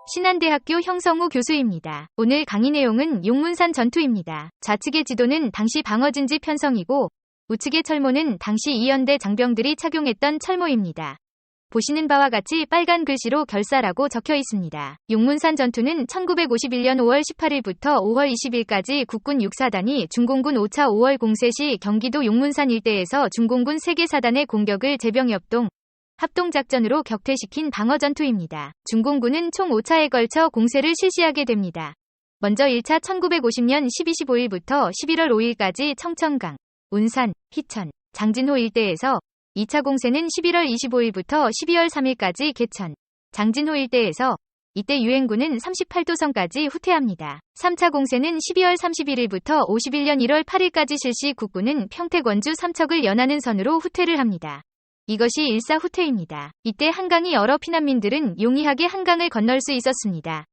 신한대학교 형성우 교수입니다. 오늘 강의 내용은 용문산 전투입니다. 좌측의 지도는 당시 방어진지 편성이고 우측의 철모는 당시 이연대 장병들이 착용했던 철모입니다. 보시는 바와 같이 빨간 글씨로 결사라고 적혀 있습니다. 용문산 전투는 1951년 5월 18일부터 5월 20일까지 국군 6사단이 중공군 5차 5월 공세 시 경기도 용문산 일대에서 중공군 3개 사단의 공격을 제병협동 합동작전으로 격퇴시킨 방어전투입니다. 중공군은 총 5차에 걸쳐 공세를 실시하게 됩니다. 먼저 1차 1950년 12, 15일부터 11월 5일까지 청천강, 운산, 희천, 장진호 일대에서 2차 공세는 11월 25일부터 12월 3일까지 개천, 장진호 일대에서 이때 유엔군은 38도선까지 후퇴합니다. 3차 공세는 12월 31일부터 51년 1월 8일까지 실시 국군은 평택 원주 삼척을 연하는 선으로 후퇴를 합니다. 이것이 일사 후퇴입니다. 이때 한강이 얼어 피난민들은 용이하게 한강을 건널 수 있었습니다.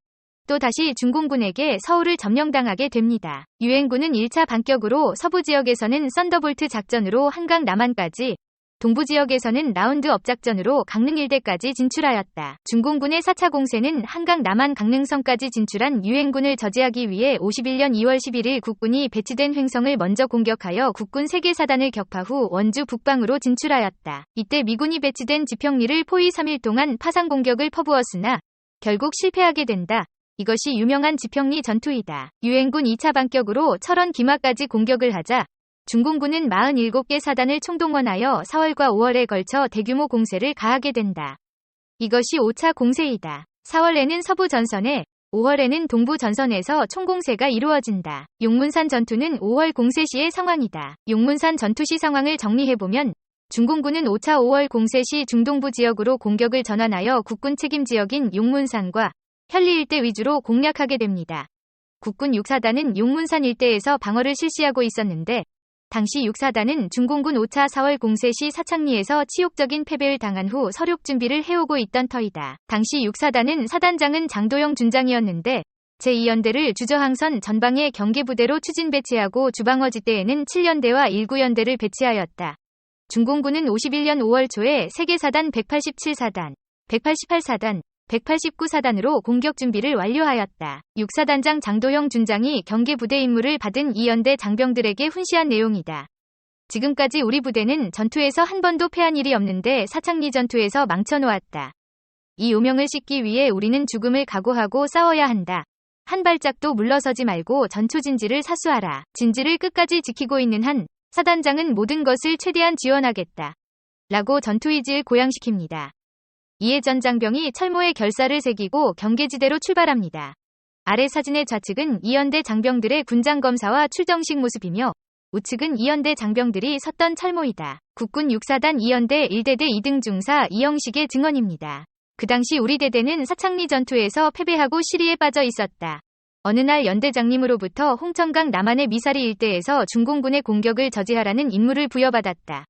또 다시 중공군에게 서울을 점령당하게 됩니다. 유엔군은 1차 반격으로 서부 지역에서는 썬더볼트 작전으로 한강 남한까지, 동부 지역에서는 라운드업 작전으로 강릉 일대까지 진출하였다. 중공군의 4차 공세는 한강 남한 강릉선까지 진출한 유엔군을 저지하기 위해 51년 2월 11일 국군이 배치된 횡성을 먼저 공격하여 국군 3개 사단을 격파 후 원주 북방으로 진출하였다. 이때 미군이 배치된 지평리를 포위 3일 동안 파상 공격을 퍼부었으나 결국 실패하게 된다. 이것이 유명한 지평리 전투이다. 유엔군 2차 반격으로 철원 김화까지 공격을 하자 중공군은 47개 사단을 총동원하여 4월과 5월에 걸쳐 대규모 공세를 가하게 된다. 이것이 5차 공세이다. 4월에는 서부 전선에, 5월에는 동부 전선에서 총공세가 이루어진다. 용문산 전투는 5월 공세 시의 상황이다. 용문산 전투 시 상황을 정리해보면 중공군은 5차 5월 공세 시 중동부 지역으로 공격을 전환하여 국군 책임 지역인 용문산과 현리 일대 위주로 공략하게 됩니다. 국군 6사단은 용문산 일대에서 방어를 실시하고 있었는데 당시 6사단은 중공군 5차 4월 공세 시 사창리에서 치욕적인 패배를 당한 후 서륙 준비를 해오고 있던 터이다. 당시 6사단은 사단장은 장도영 준장이었는데 제2연대를 주저항선 전방에 경계부대로 추진 배치하고 주방어지대에는 7연대와 1구연대를 배치하였다. 중공군은 51년 5월 초에 세계사단 187사단, 188사단, 189사단으로 공격 준비를 완료하였다. 6사단장 장도영 준장이 경계부대 임무를 받은 2연대 장병들에게 훈시한 내용이다. 지금까지 우리 부대는 전투에서 한 번도 패한 일이 없는데 사창리 전투에서 망쳐놓았다. 이 오명을 씻기 위해 우리는 죽음을 각오하고 싸워야 한다. 한 발짝도 물러서지 말고 전초진지를 사수하라. 진지를 끝까지 지키고 있는 한 사단장은 모든 것을 최대한 지원하겠다. 라고 전투의지를 고양시킵니다. 이에 전 장병이 철모에 결사를 새기고 경계지대로 출발합니다. 아래 사진의 좌측은 2연대 장병들의 군장 검사와 출정식 모습이며 우측은 2연대 장병들이 섰던 철모이다. 국군 6사단 2연대 1대대 2등 중사 이영식의 증언입니다. 그 당시 우리 대대는 사창리 전투에서 패배하고 시리에 빠져 있었다. 어느 날 연대장님으로부터 홍천강 남한의 미사리 일대에서 중공군의 공격을 저지하라는 임무를 부여받았다.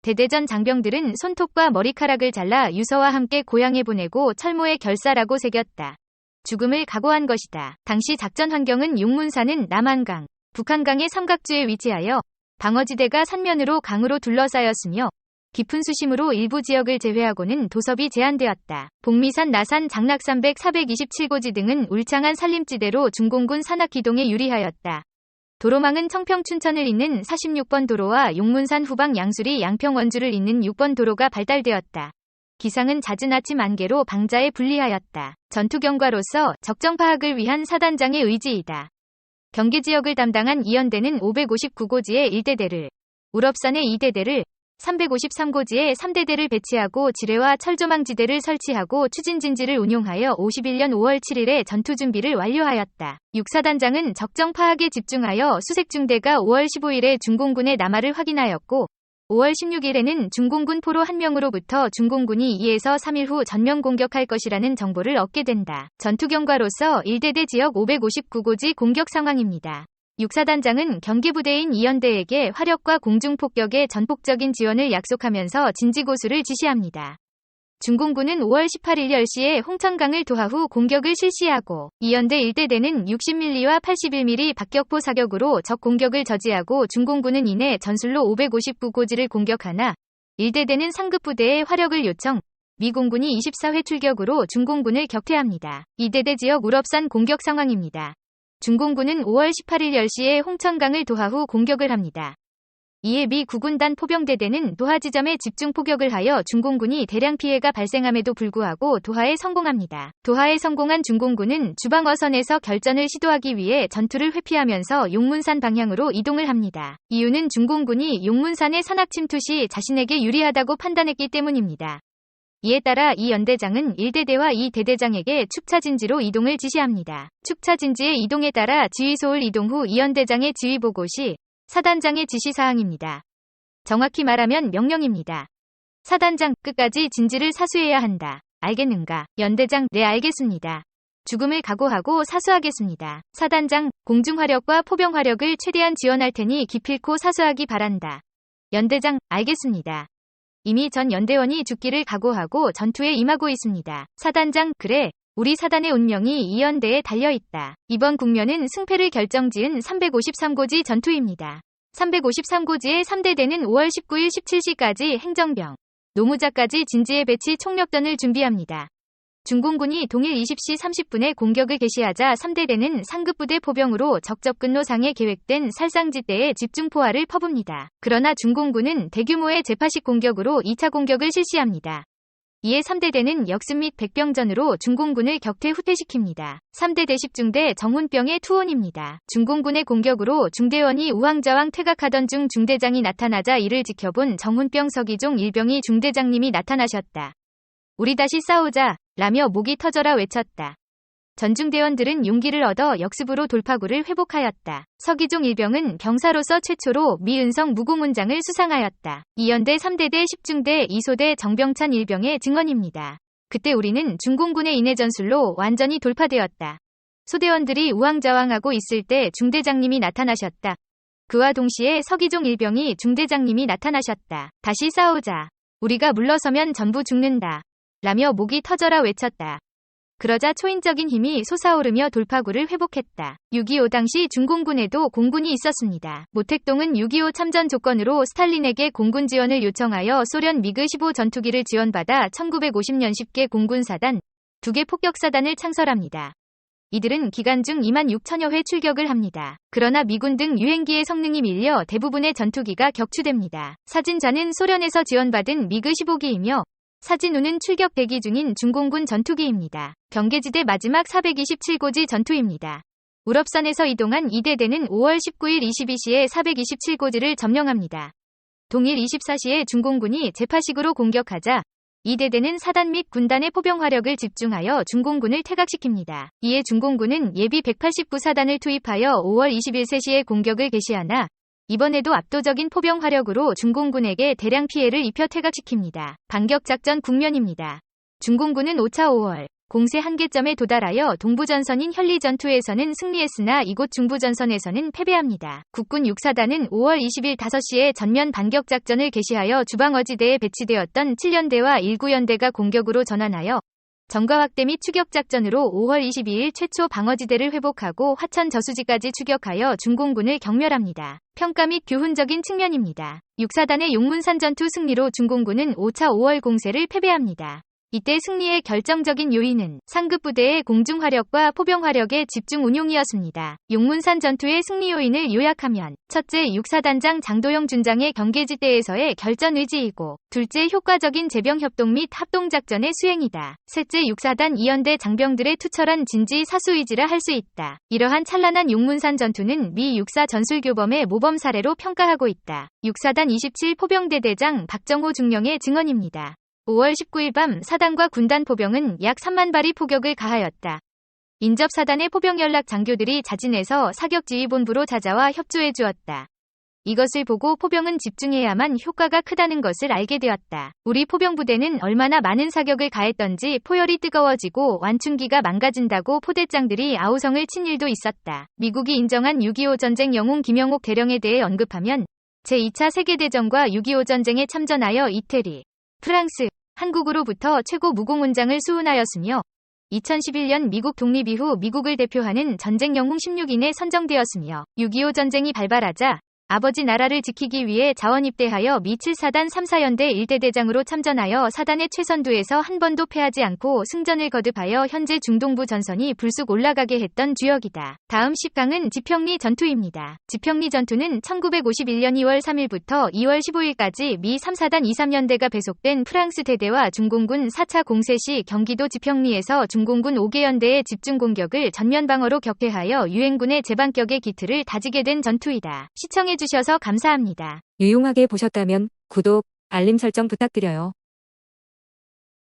대대전 장병들은 손톱과 머리카락을 잘라 유서와 함께 고향에 보내고 철모에 결사라고 새겼다. 죽음을 각오한 것이다. 당시 작전 환경은 용문산은 남한강, 북한강의 삼각주에 위치하여 방어지대가 산면으로 강으로 둘러싸였으며 깊은 수심으로 일부 지역을 제외하고는 도섭이 제한되었다. 복미산, 나산, 장락산백 427고지 등은 울창한 산림지대로 중공군 산악기동에 유리하였다. 도로망은 청평 춘천을 잇는 46번 도로와 용문산 후방 양수리 양평 원주를 잇는 6번 도로가 발달되었다. 기상은 잦은 아침 안개로 방자에 불리하였다. 전투 경과로서 적정 파악을 위한 사단장의 의지이다. 경계 지역을 담당한 2연대는 559고지의 1대대를, 우럽산의 2대대를, 353고지의 3대대를 배치하고 지뢰와 철조망지대를 설치하고 추진진지를 운용하여 51년 5월 7일에 전투 준비를 완료하였다. 6사단장은 적정 파악에 집중하여 수색중대가 5월 15일에 중공군의 남하를 확인하였고 5월 16일에는 중공군 포로 1명으로부터 중공군이 2에서 3일 후 전면 공격할 것이라는 정보를 얻게 된다. 전투 경과로서 1대대 지역 559고지 공격 상황입니다. 6사단장은 경계부대인 2연대에게 화력과 공중폭격의 전폭적인 지원을 약속하면서 진지고수를 지시합니다. 중공군은 5월 18일 10시에 홍천강을 도하 후 공격을 실시하고 2연대 1대대는 60mm와 81mm 박격포 사격으로 적 공격을 저지하고 중공군은 이내 전술로 559고지를 공격하나 1대대는 상급부대의 화력을 요청, 미 공군이 24회 출격으로 중공군을 격퇴합니다. 이대대 지역 우럽산 공격 상황입니다. 중공군은 5월 18일 10시에 홍천강을 도하 후 공격을 합니다. 이에 미 구군단 포병대대는 도하 지점에 집중 포격을 하여 중공군이 대량 피해가 발생함에도 불구하고 도하에 성공합니다. 도하에 성공한 중공군은 주방어선에서 결전을 시도하기 위해 전투를 회피하면서 용문산 방향으로 이동을 합니다. 이유는 중공군이 용문산의 산악 침투 시 자신에게 유리하다고 판단했기 때문입니다. 이에 따라 이 연대장은 1대대와 2대대장에게 축차진지로 이동을 지시합니다. 축차진지의 이동에 따라 지휘소를 이동 후 이 연대장의 지휘 보고 시 사단장의 지시사항입니다. 정확히 말하면 명령입니다. 사단장, 끝까지 진지를 사수해야 한다. 알겠는가? 연대장, 네 알겠습니다. 죽음을 각오하고 사수하겠습니다. 사단장, 공중화력과 포병화력을 최대한 지원할 테니 기필코 사수하기 바란다. 연대장, 알겠습니다. 이미 전 연대원이 죽기를 각오하고 전투에 임하고 있습니다. 사단장, 그래. 우리 사단의 운명이 이 연대에 달려있다. 이번 국면은 승패를 결정지은 353고지 전투입니다. 353고지의 3대대는 5월 19일 17시까지 행정병, 노무자까지 진지에 배치 총력전을 준비합니다. 중공군이 동일 20시 30분에 공격을 개시하자 3대대는 상급부대 포병으로 적접근로상에 계획된 살상지대에 집중포화를 퍼붑니다. 그러나 중공군은 대규모의 재파식 공격으로 2차 공격을 실시합니다. 이에 3대대는 역습 및 백병전으로 중공군을 격퇴 후퇴시킵니다. 3대대 10중대 정훈병의 투혼입니다. 중공군의 공격으로 중대원이 우왕좌왕 퇴각하던 중 중대장이 나타나자 이를 지켜본 정훈병 서기종 일병이 중대장님이 나타나셨다. 우리 다시 싸우자 라며 목이 터져라 외쳤다. 전중대원들은 용기를 얻어 역습으로 돌파구를 회복하였다. 서기종 일병은 병사로서 최초로 미은성 무고문장을 수상하였다. 이연대 3대대 10중대 2소대 정병찬 일병의 증언입니다. 그때 우리는 중공군의 인해 전술로 완전히 돌파되었다. 소대원들이 우왕좌왕하고 있을 때 중대장님이 나타나셨다. 그와 동시에 서기종 일병이 중대장님이 나타나셨다. 다시 싸우자. 우리가 물러서면 전부 죽는다. 라며 목이 터져라 외쳤다. 그러자 초인적인 힘이 솟아오르며 돌파구를 회복했다. 6.25 당시 중공군에도 공군이 있었습니다. 모택동은 6.25 참전 조건으로 스탈린에게 공군 지원을 요청하여 소련 미그 15 전투기를 지원받아 1950년 10개 공군사단, 2개 폭격사단을 창설합니다. 이들은 기간 중 2만 6천여 회 출격을 합니다. 그러나 미군 등 유행기의 성능이 밀려 대부분의 전투기가 격추됩니다. 사진좌는 소련에서 지원받은 미그 15기이며 사진우는 출격 대기 중인 중공군 전투기입니다. 경계지대 마지막 427고지 전투입니다. 우럽산에서 이동한 2대대는 5월 19일 22시에 427고지를 점령합니다. 동일 24시에 중공군이 재파식으로 공격하자 2대대는 사단 및 군단의 포병화력을 집중하여 중공군을 퇴각시킵니다. 이에 중공군은 예비 189사단을 투입하여 5월 21일 3시에 공격을 개시하나 이번에도 압도적인 포병 화력으로 중공군에게 대량 피해를 입혀 퇴각시킵니다. 반격작전 국면입니다. 중공군은 5차 5월 공세 한계점에 도달하여 동부전선인 현리전투에서는 승리했으나 이곳 중부전선에서는 패배합니다. 국군 6사단은 5월 20일 5시에 전면 반격작전을 개시하여 주방어지대에 배치되었던 7연대와 19연대가 공격으로 전환하여 정가 확대 및 추격작전으로 5월 22일 최초 방어지대를 회복하고 화천 저수지까지 추격하여 중공군을 경멸합니다. 평가 및 교훈적인 측면입니다. 6사단의 용문산 전투 승리로 중공군은 5차 5월 공세를 패배합니다. 이때 승리의 결정적인 요인은 상급부대의 공중화력과 포병화력의 집중 운용이었습니다. 용문산 전투의 승리 요인을 요약하면 첫째 6사단장 장도영 준장의 경계지대에서의 결전 의지이고 둘째 효과적인 제병협동 및 합동작전의 수행이다. 셋째 6사단 2연대 장병들의 투철한 진지 사수 의지라 할 수 있다. 이러한 찬란한 용문산 전투는 미 육사 전술교범의 모범 사례로 평가하고 있다. 6사단 27 포병대대장 박정호 중령의 증언입니다. 5월 19일 밤 사단과 군단 포병은 약 3만 발이 포격을 가하였다. 인접사단의 포병연락 장교들이 자진해서 사격지휘본부로 찾아와 협조해 주었다. 이것을 보고 포병은 집중해야만 효과가 크다는 것을 알게 되었다. 우리 포병부대는 얼마나 많은 사격을 가했던지 포열이 뜨거워지고 완충기가 망가진다고 포대장들이 아우성을 친 일도 있었다. 미국이 인정한 6.25 전쟁 영웅 김영옥 대령에 대해 언급하면 제2차 세계대전과 6.25 전쟁에 참전하여 이태리, 프랑스, 한국으로부터 최고 무공훈장을 수훈하였으며 2011년 미국 독립 이후 미국을 대표하는 전쟁 영웅 16인에 선정되었으며 6.25 전쟁이 발발하자 아버지 나라를 지키기 위해 자원 입대하여 미 7사단 3사연대 1대대장으로 참전하여 사단의 최선두에서 한 번도 패하지 않고 승전을 거듭하여 현재 중동부 전선이 불쑥 올라가게 했던 주역이다. 다음 10강은 지평리 전투입니다. 지평리 전투는 1951년 2월 3일부터 2월 15일까지 미 3사단 23연대가 배속된 프랑스 대대와 중공군 4차 공세 시 경기도 지평리에서 중공군 5개 연대의 집중 공격을 전면 방어로 격퇴하여 유엔군의 제반격의 기틀을 다지게 된 전투이다. 시청해주셔서 감사합니다. 유용하게 보셨다면 구독, 알림 설정 부탁드려요.